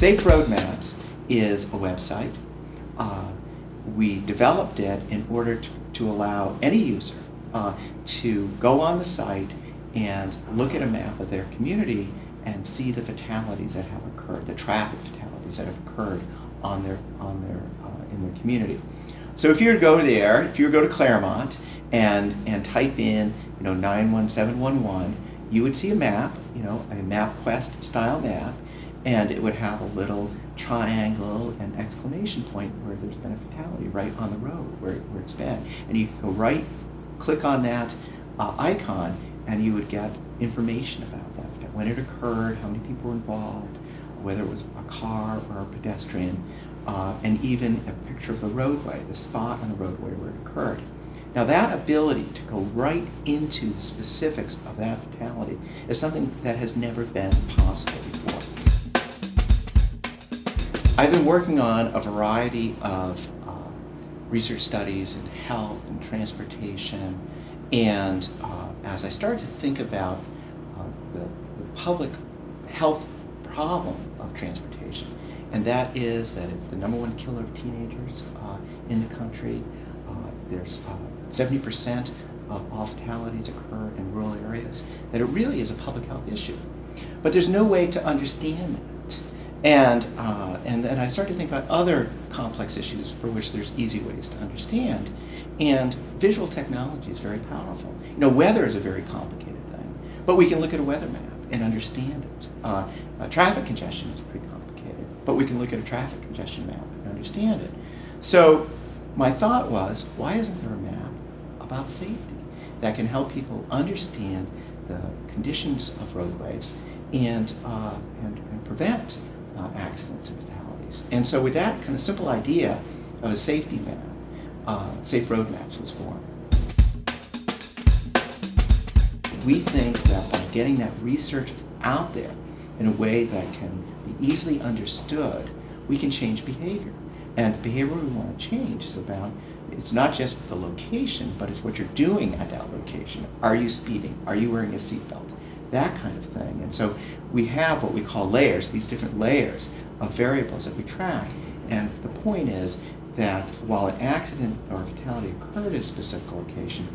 SafeRoadMaps is a website. We developed it in order to allow any user to go on the site and look at a map of their community and see the fatalities that have occurred, the traffic fatalities that have occurred in their community. So if you were to go there, if you were to go to Claremont and type in 91711, you would see a map, a MapQuest style map, and it would have a little triangle and exclamation point where there's been a fatality right on the road where it's been. And you can go right, click on that icon, and you would get information about that, when it occurred, how many people were involved, whether it was a car or a pedestrian, and even a picture of the roadway, the spot on the roadway where it occurred. Now that ability to go right into the specifics of that fatality is something that has never been possible before. I've been working on a variety of research studies in health and transportation, and as I started to think about the public health problem of transportation, and that is that it's the #1 killer of teenagers in the country. There's 70% of all fatalities occur in rural areas, that it really is a public health issue. But there's no way to understand that. And then I started to think about other complex issues for which there's easy ways to understand. And visual technology is very powerful. Weather is a very complicated thing, but we can look at a weather map and understand it. Traffic congestion is pretty complicated, but we can look at a traffic congestion map and understand it. So my thought was, why isn't there a map about safety that can help people understand the conditions of roadways and prevent accidents and fatalities? And so with that kind of simple idea of a safety map, SafeRoadMaps was born. We think that by getting that research out there in a way that can be easily understood, we can change behavior. And the behavior we want to change is about, it's not just the location, but it's what you're doing at that location. Are you speeding? Are you wearing a seatbelt? That kind of thing. And so we have what we call layers, these different layers of variables that we track. And the point is that while an accident or a fatality occurred at a specific location,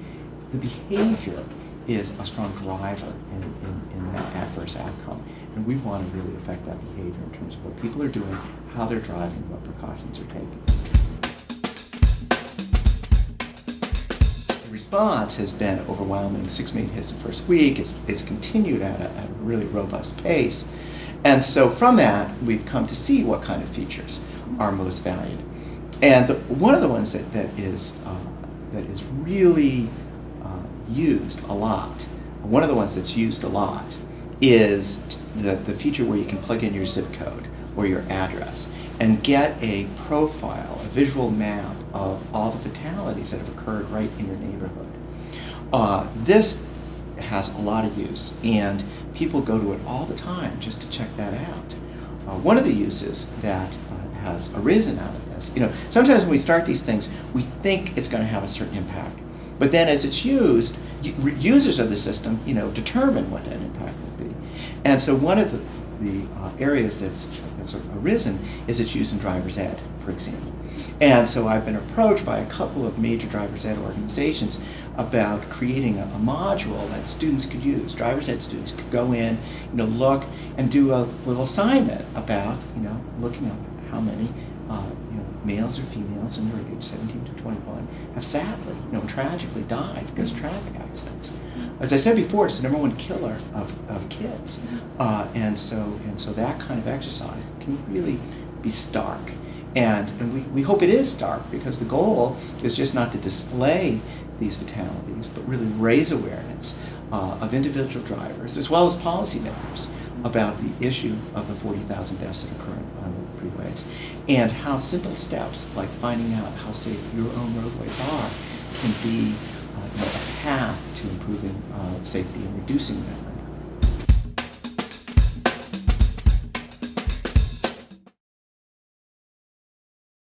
the behavior is a strong driver in that adverse outcome. And we want to really affect that behavior in terms of what people are doing, how they're driving, what precautions are taken. The response has been overwhelming. 6 million hits the first week. It's continued at a really robust pace. And so from that, we've come to see what kind of features are most valued. And one of the ones that is really used a lot, one of the ones that's used a lot is the feature where you can plug in your zip code or your address and get a profile, a visual map of all the fatalities that have occurred right in your neighborhood. This has a lot of use, and people go to it all the time just to check that out. One of the uses that has arisen out of this, sometimes when we start these things, we think it's going to have a certain impact. But then as it's used, users of the system, determine what that impact will be. And so one of the areas that's arisen is its use in driver's ed, for example. And so I've been approached by a couple of major driver's ed organizations about creating a module that students could use. Driver's ed students could go in, look and do a little assignment about, looking up how many males or females in their age 17 to 21 have sadly, tragically died because of traffic accidents. As I said before, it's the #1 killer of kids, and so that kind of exercise can really be stark, and we hope it is stark, because the goal is just not to display these fatalities, but really raise awareness of individual drivers as well as policymakers about the issue of the 40,000 deaths that occur on the freeways, and how simple steps like finding out how safe your own roadways are can be a path to improving safety and reducing that.